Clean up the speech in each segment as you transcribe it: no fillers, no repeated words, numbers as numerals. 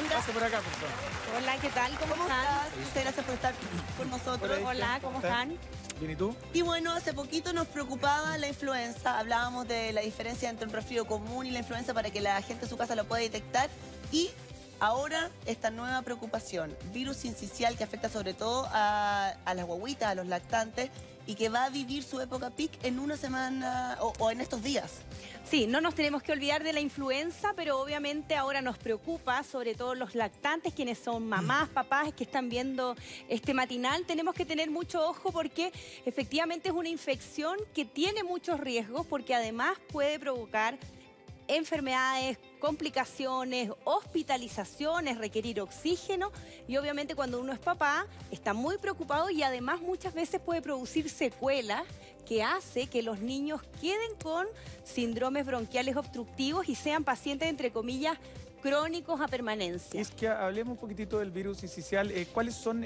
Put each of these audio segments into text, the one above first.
Venga. Pase por acá, por favor. Hola, ¿qué tal? ¿Cómo están? Muchas gracias por estar con nosotros. Hola, ¿cómo están? Bien, ¿y tú? Y bueno, hace poquito nos preocupaba la influenza. Hablábamos de la diferencia entre un resfrío común y la influenza para que la gente en su casa lo pueda detectar. Y ahora esta nueva preocupación, virus sincicial que afecta sobre todo a las guaguitas, a los lactantes, y que va a vivir su época peak en una semana o en estos días. Sí, no nos tenemos que olvidar de la influenza, pero obviamente ahora nos preocupa, sobre todo los lactantes, quienes son mamás, papás que están viendo este matinal. Tenemos que tener mucho ojo porque efectivamente es una infección que tiene muchos riesgos, porque además puede provocar enfermedades, complicaciones, hospitalizaciones, requerir oxígeno, y obviamente cuando uno es papá está muy preocupado y además muchas veces puede producir secuelas que hace que los niños queden con síndromes bronquiales obstructivos y sean pacientes, entre comillas, crónicos a permanencia. Es que hablemos un poquitito del virus sincicial. ¿Cuáles son,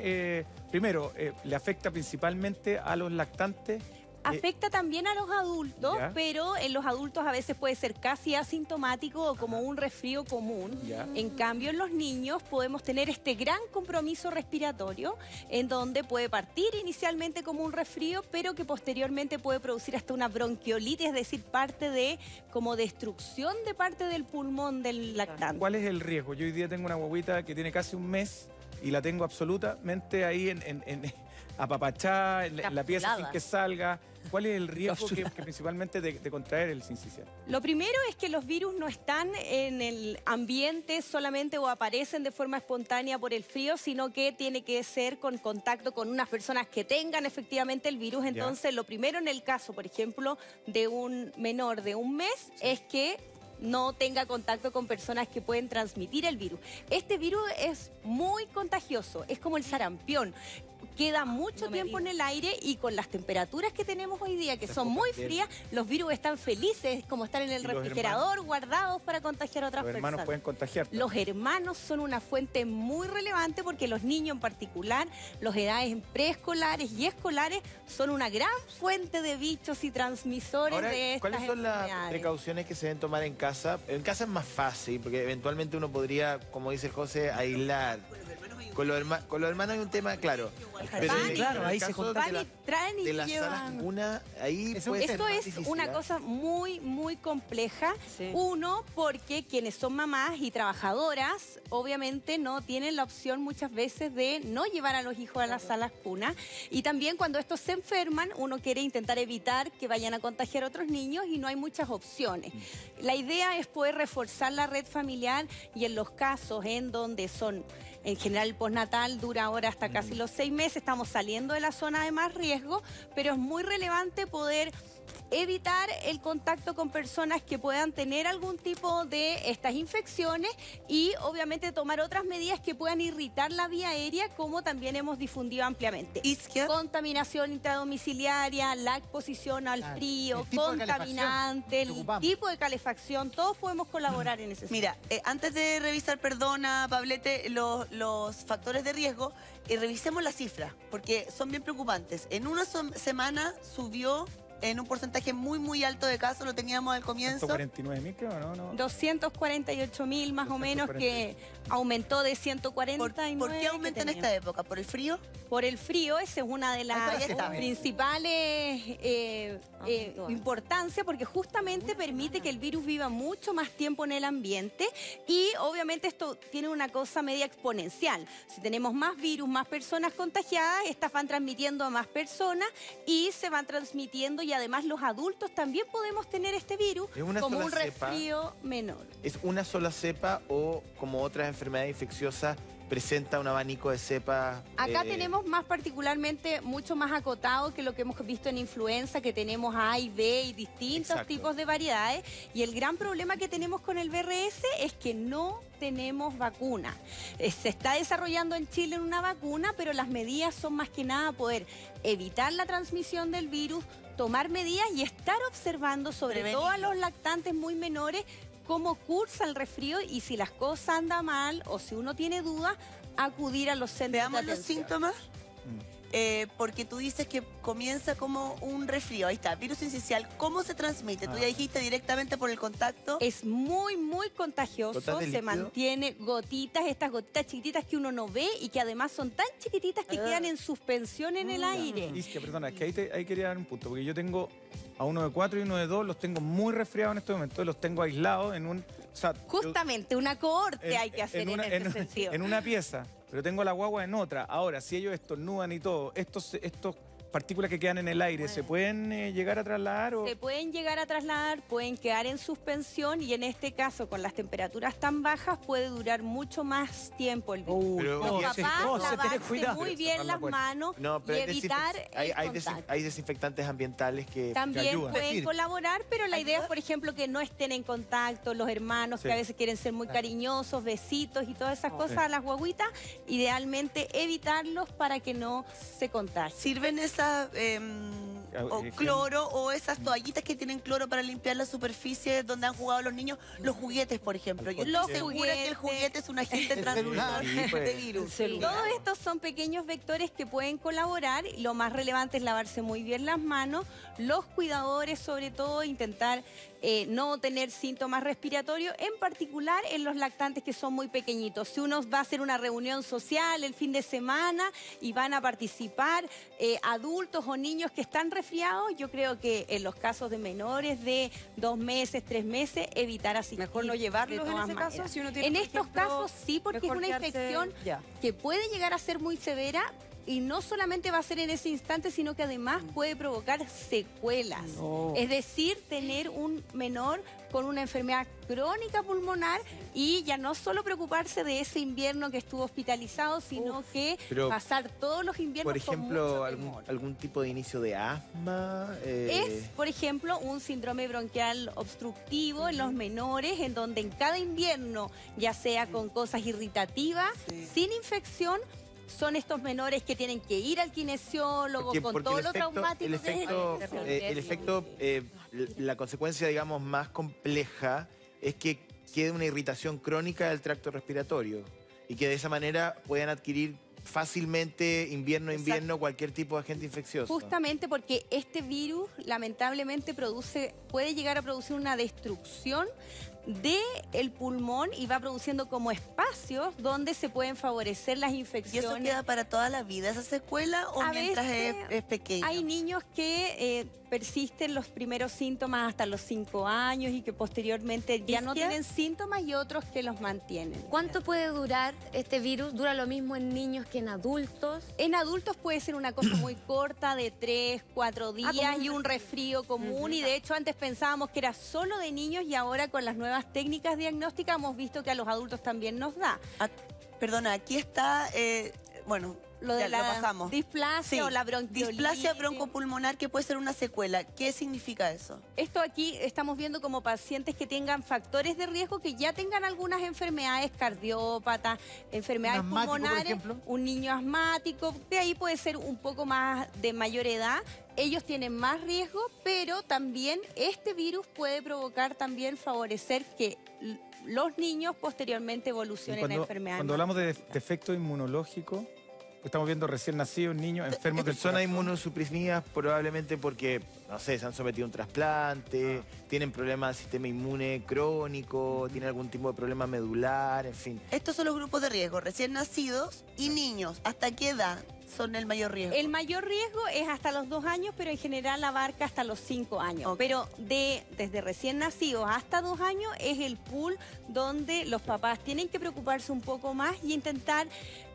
primero, le afecta principalmente a los lactantes? Afecta también a los adultos, pero en los adultos a veces puede ser casi asintomático o como un resfrío común. En cambio, en los niños podemos tener este gran compromiso respiratorio, en donde puede partir inicialmente como un resfrío, pero que posteriormente puede producir hasta una bronquiolitis, es decir, parte de como destrucción de parte del pulmón del lactante. ¿Cuál es el riesgo? Yo hoy día tengo una guaguita que tiene casi un mes y la tengo absolutamente ahí apapachada, en la pieza sin que salga. ¿Cuál es el riesgo que principalmente de contraer el sincicial? Lo primero es que los virus no están en el ambiente solamente o aparecen de forma espontánea por el frío, sino que tiene que ser con contacto con unas personas que tengan efectivamente el virus. Entonces, lo primero en el caso, por ejemplo, de un menor de un mes, es que no tenga contacto con personas que pueden transmitir el virus. Este virus es muy contagioso, es como el sarampión. Queda mucho tiempo en el aire y con las temperaturas que tenemos hoy día, que son muy frías, los virus están felices, como estar en el refrigerador guardados para contagiar a otras personas. Los hermanos pueden contagiar. Los hermanos son una fuente muy relevante porque los niños en particular, los edades preescolares y escolares, son una gran fuente de bichos y transmisores. Ahora, de estas ¿cuáles son las precauciones que se deben tomar en casa? En casa es más fácil, porque eventualmente uno podría, como dice José, aislar. Con los hermanos hay un tema, claro. Pero claro, ahí se contagia. Traen y de las llevan. salas cuna, ahí Esto es una cosa muy, muy compleja. Uno, porque quienes son mamás y trabajadoras, obviamente no tienen la opción muchas veces de no llevar a los hijos a las salas cuna. Y también cuando estos se enferman, uno quiere intentar evitar que vayan a contagiar a otros niños y no hay muchas opciones. La idea es poder reforzar la red familiar y en los casos en donde son, en general el postnatal dura ahora hasta casi los 6 meses, estamos saliendo de la zona de más riesgo, pero es muy relevante poder evitar el contacto con personas que puedan tener algún tipo de estas infecciones y obviamente tomar otras medidas que puedan irritar la vía aérea, como también hemos difundido ampliamente. Contaminación intradomiciliaria, la exposición al frío, contaminante, el tipo de calefacción, todos podemos colaborar en ese sentido. Mira, antes de revisar, perdona, Pablete, los factores de riesgo, revisemos las cifras, porque son bien preocupantes. En una semana subió en un porcentaje muy, muy alto de casos, lo teníamos al comienzo. 149.000, creo, ¿no? 248.000 más o menos, que aumentó de 149. ¿Por qué aumenta en esta época? ¿Por el frío? Por el frío, esa es una de las principales importancias, porque justamente permite que el virus viva mucho más tiempo en el ambiente y obviamente esto tiene una cosa media exponencial. Si tenemos más virus, más personas contagiadas, estas van transmitiendo a más personas y se van transmitiendo, y además los adultos también podemos tener este virus como un resfrío menor. ¿Es una sola cepa o, como otras enfermedades infecciosas, presenta un abanico de cepas? Acá tenemos más particularmente, mucho más acotado que lo que hemos visto en influenza, que tenemos A y B y distintos tipos de variedades. Y el gran problema que tenemos con el VRS es que no tenemos vacuna. Se está desarrollando en Chile una vacuna, pero las medidas son más que nada poder evitar la transmisión del virus, tomar medidas y estar observando sobre todo a los lactantes muy menores cómo cursa el resfrío, y si las cosas andan mal o si uno tiene dudas, acudir a los centros de atención. ¿Veamos los síntomas? porque tú dices que comienza como un resfrío. Ahí está, virus sincicial. ¿Cómo se transmite? Tú ya dijiste directamente por el contacto. Es muy, muy contagioso. Se mantiene gotitas, estas gotitas chiquititas que uno no ve y que además son tan chiquititas que quedan en suspensión en el aire. Isquia, perdona, es que ahí quería dar un punto, porque yo tengo a uno de 4 y uno de 2, los tengo muy resfriados en este momento, los tengo aislados en un... O sea, justamente, una cohorte hay que hacer en este sentido. En una pieza, pero tengo la guagua en otra. Ahora, si ellos estornudan y todo, estos partículas que quedan en el aire, ¿se pueden llegar a trasladar? Se pueden llegar a trasladar, pueden quedar en suspensión y en este caso, con las temperaturas tan bajas, puede durar mucho más tiempo el virus. Los papás lavarse muy bien las manos y evitar hay desinfectantes ambientales que también pueden colaborar, pero la idea es, por ejemplo, que no estén en contacto los hermanos, que a veces quieren ser muy cariñosos, besitos y todas esas cosas a las guaguitas. Idealmente evitarlos para que no se contagien. ¿Sirven esas o cloro o esas toallitas que tienen cloro para limpiar la superficie donde han jugado los niños? Los juguetes, por ejemplo. Yo estoy segura que el juguete es un agente transmisor de virus. Todos estos son pequeños vectores que pueden colaborar. Lo más relevante es lavarse muy bien las manos. Los cuidadores, sobre todo, intentar no tener síntomas respiratorios, en particular en los lactantes que son muy pequeñitos. Si uno va a hacer una reunión social el fin de semana y van a participar adultos o niños que están resfriados, yo creo que en los casos de menores de 2 meses, 3 meses, evitar asistir. Mejor no llevarlos en ese caso. Si uno tiene, en estos casos sí, porque es una infección que puede llegar a ser muy severa. Y no solamente va a ser en ese instante, sino que además puede provocar secuelas. Es decir, tener un menor con una enfermedad crónica pulmonar y ya no solo preocuparse de ese invierno que estuvo hospitalizado, sino que pasar todos los inviernos. Por ejemplo, algún tipo de inicio de asma. Es, por ejemplo, un síndrome bronquial obstructivo en los menores, en donde en cada invierno, ya sea con cosas irritativas, sin infección, son estos menores que tienen que ir al kinesiólogo con todo lo traumático la consecuencia, digamos, más compleja es que quede una irritación crónica del tracto respiratorio y que de esa manera puedan adquirir fácilmente, invierno a invierno, cualquier tipo de agente infeccioso. Justamente porque este virus, lamentablemente, puede llegar a producir una destrucción del pulmón y va produciendo como espacios donde se pueden favorecer las infecciones. ¿Y eso queda para toda la vida, esa secuela, o mientras es pequeño? Hay niños que persisten los primeros síntomas hasta los 5 años y que posteriormente ya no tienen síntomas, y otros que los mantienen. ¿Cuánto puede durar este virus? ¿Dura lo mismo en niños que en adultos? En adultos puede ser una cosa muy corta, de 3, 4 días y un resfrío común. Y de hecho antes pensábamos que era solo de niños y ahora con las nuevas técnicas diagnósticas hemos visto que a los adultos también nos da. Perdona, aquí está, lo de la pasamos. Displasia o la bronquiolitis. Displasia broncopulmonar, que puede ser una secuela. ¿Qué significa eso? Esto aquí estamos viendo como pacientes que tengan factores de riesgo, que ya tengan algunas enfermedades cardiópatas, enfermedades pulmonares, un niño asmático, de ahí puede ser un poco más de mayor edad. Ellos tienen más riesgo, pero también este virus puede provocar, también favorecer que los niños posteriormente evolucionen a enfermedades. Cuando hablamos de defecto inmunológico, estamos viendo recién nacidos, niños enfermos del corazón. Personas inmunosuprimidas probablemente porque, no sé, se han sometido a un trasplante, tienen problemas del sistema inmune crónico, tienen algún tipo de problema medular, en fin. Estos son los grupos de riesgo, recién nacidos y niños. ¿Hasta qué edad son el mayor riesgo? El mayor riesgo es hasta los 2 años, pero en general abarca hasta los 5 años. Pero desde recién nacidos hasta 2 años es el pool donde los papás tienen que preocuparse un poco más y intentar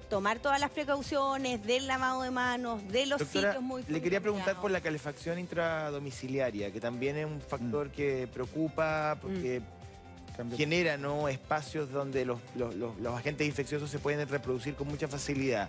tomar todas las precauciones del lavado de manos, de los sitios muy... Le quería preguntar por la calefacción intradomiciliaria, que también es un factor que preocupa porque genera, ¿no?, espacios donde los agentes infecciosos se pueden reproducir con mucha facilidad.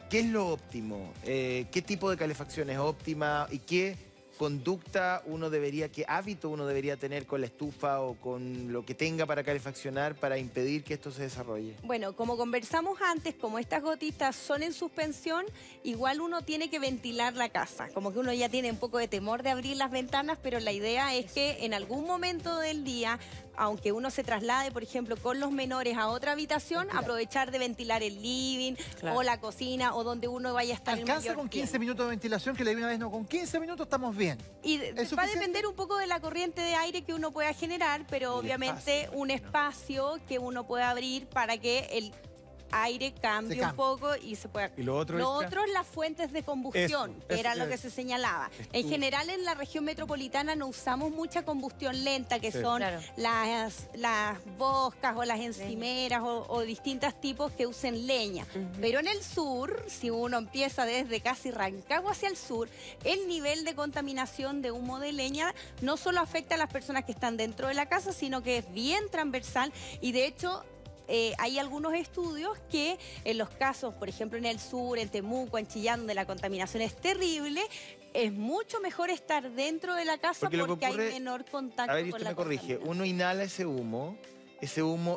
¿Qué es lo óptimo? ¿Qué tipo de calefacción es óptima? ¿Y qué conducta uno debería, qué hábito uno debería tener con la estufa o con lo que tenga para calefaccionar para impedir que esto se desarrolle? Bueno, como conversamos antes, como estas gotitas son en suspensión, igual uno tiene que ventilar la casa. Como que uno ya tiene un poco de temor de abrir las ventanas, pero la idea es que en algún momento del día, aunque uno se traslade, por ejemplo, con los menores a otra habitación, aprovechar de ventilar el living o la cocina o donde uno vaya a estar. Alcanza con 15 minutos de ventilación, que le di una vez, no, con 15 minutos estamos bien. Y va a depender un poco de la corriente de aire que uno pueda generar, pero obviamente un espacio que uno pueda abrir para que el aire cambie un poco y se pueda... ¿Y lo otro es las fuentes de combustión, que era lo que se señalaba. En general, en la región metropolitana no usamos mucha combustión lenta, que son las boscas o las encimeras o distintos tipos que usen leña. Pero en el sur, si uno empieza desde casi Rancagua hacia el sur, el nivel de contaminación de humo de leña no solo afecta a las personas que están dentro de la casa, sino que es bien transversal y de hecho... hay algunos estudios que en los casos, por ejemplo, en el sur, en Temuco, en Chillán, donde la contaminación es terrible, es mucho mejor estar dentro de la casa porque hay menor contacto con la usted me corrige, uno inhala ese humo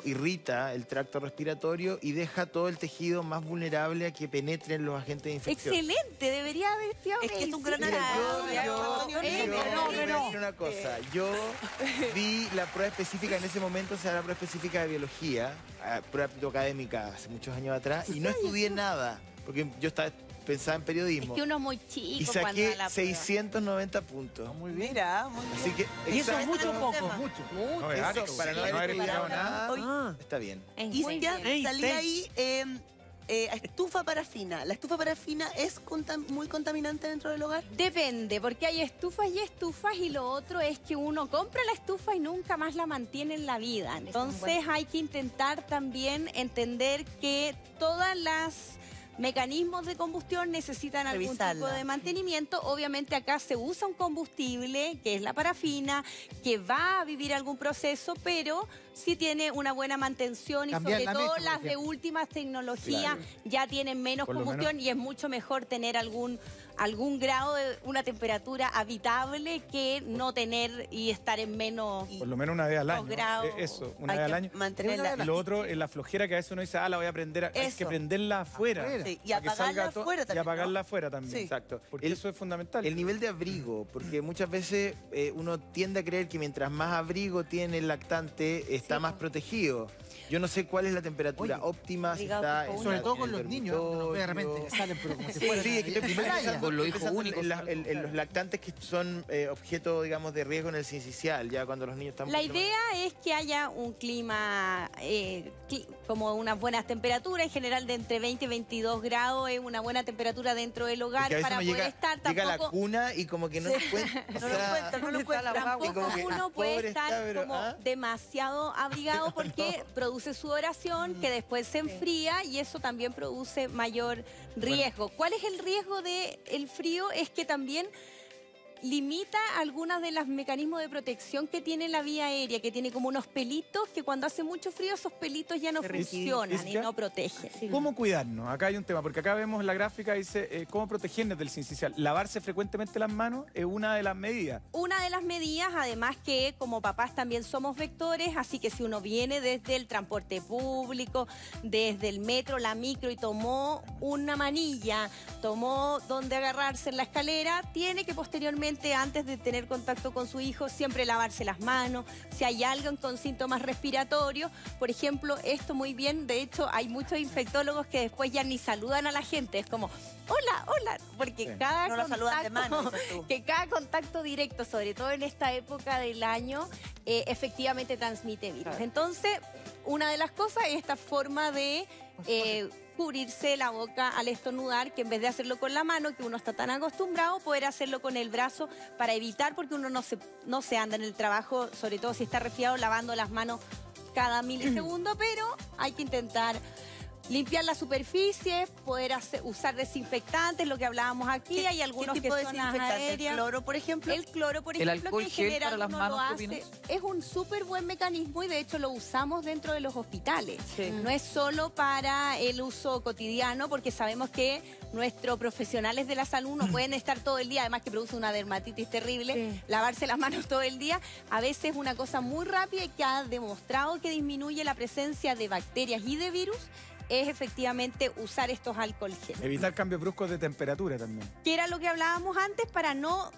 irrita el tracto respiratorio y deja todo el tejido más vulnerable a que penetren los agentes de infección. Excelente, debería haber estudiado. Es que es un gran una cosa, yo vi la prueba específica en ese momento, o sea, la prueba específica de biología, prueba académica hace muchos años atrás, y no estudié nada, porque yo pensaba en periodismo. Es que uno es muy chico. Y saqué 690 puntos. Muy bien. Mira, muy Así que, ¿y eso es mucho o poco? Mucho. No, eso, para no haber estudiado nada, está bien. Y ya salía ahí estufa parafina. ¿La estufa parafina es muy contaminante dentro del hogar? Depende, porque hay estufas y lo otro es que uno compra la estufa y nunca más la mantiene en la vida. Entonces hay que intentar también entender que todas las mecanismos de combustión necesitan algún tipo de mantenimiento. Obviamente acá se usa un combustible, que es la parafina, que va a vivir algún proceso, pero sí tiene una buena mantención y sobre todo las de últimas tecnologías ya tienen menos combustión y es mucho mejor tener algún grado de una temperatura habitable que no tener y estar en menos... Por lo menos una vez al año. Eso, una vez al año. Mantenerla. Y lo otro es la flojera que a veces uno dice, la voy a prender, hay que prenderla afuera. Sí, y apagarla afuera también. Y apagarla afuera también, exacto. Porque eso es fundamental. El nivel de abrigo, porque muchas veces uno tiende a creer que mientras más abrigo tiene el lactante, está más protegido. Yo no sé cuál es la temperatura óptima, si está sobre todo con los niños, no de repente que salen, pero como si fuera... Sí, con los hijos únicos. En los lactantes que son objeto, digamos, de riesgo en el sincicial, ya cuando los niños están... La idea es que haya un clima, como unas buenas temperaturas, en general de entre 20 y 22 grados, es una buena temperatura dentro del hogar para poder estar. Llega a la cuna y como que no lo cuenta. No lo cuenta. Tampoco uno puede estar como demasiado abrigado porque produce sudoración que después se enfría y eso también produce mayor riesgo. ¿Cuál es el riesgo del frío? Es que también limita algunos de los mecanismos de protección que tiene la vía aérea, que tiene como unos pelitos que cuando hace mucho frío esos pelitos ya no funcionan y no protegen. ¿Cómo cuidarnos? Acá hay un tema, porque acá vemos la gráfica, dice cómo protegernos del sincicial. Lavarse frecuentemente las manos es una de las medidas. Una de las medidas, además que como papás también somos vectores, así que si uno viene desde el transporte público, desde el metro, la micro y tomó una manilla, tomó donde agarrarse en la escalera, tiene que posteriormente, antes de tener contacto con su hijo, siempre lavarse las manos. Si hay alguien con síntomas respiratorios, por ejemplo, esto muy bien, de hecho hay muchos infectólogos que después ya ni saludan a la gente, es como hola, porque cada contacto directo, sobre todo en esta época del año, efectivamente transmite virus. Entonces, una de las cosas es esta forma de cubrirse la boca al estornudar, que en vez de hacerlo con la mano, que uno está tan acostumbrado, poder hacerlo con el brazo para evitar, porque uno no se anda en el trabajo, sobre todo si está resfriado, lavando las manos cada milisegundo, pero hay que intentar limpiar la superficie, poder usar desinfectantes, lo que hablábamos aquí. Hay algunos ¿Qué tipo que de son desinfectante? aéreas. ¿El cloro, por ejemplo? El cloro, por ¿El ejemplo, alcohol que en gel general para las uno manos, lo qué hace. opinas? Es un súper buen mecanismo y de hecho lo usamos dentro de los hospitales. Sí. No es solo para el uso cotidiano, porque sabemos que nuestros profesionales de la salud no pueden estar todo el día, además que produce una dermatitis terrible, lavarse las manos todo el día. A veces es una cosa muy rápida y que ha demostrado que disminuye la presencia de bacterias y de virus, es efectivamente usar estos alcohol gel. Evitar cambios bruscos de temperatura también. Que era lo que hablábamos antes, para no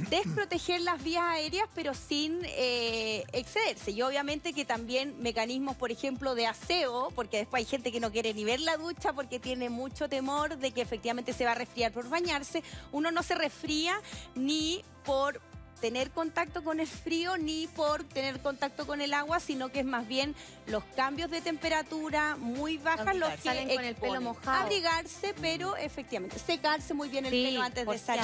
desproteger las vías aéreas, pero sin excederse. Y obviamente que también mecanismos, por ejemplo, de aseo, porque después hay gente que no quiere ni ver la ducha porque tiene mucho temor de que efectivamente se va a resfriar por bañarse. Uno no se resfría ni por tener contacto con el frío ni por tener contacto con el agua, sino que es más bien los cambios de temperatura muy bajas los que salen con el pelo mojado. Abrigarse, pero efectivamente secarse muy bien el pelo antes de salir.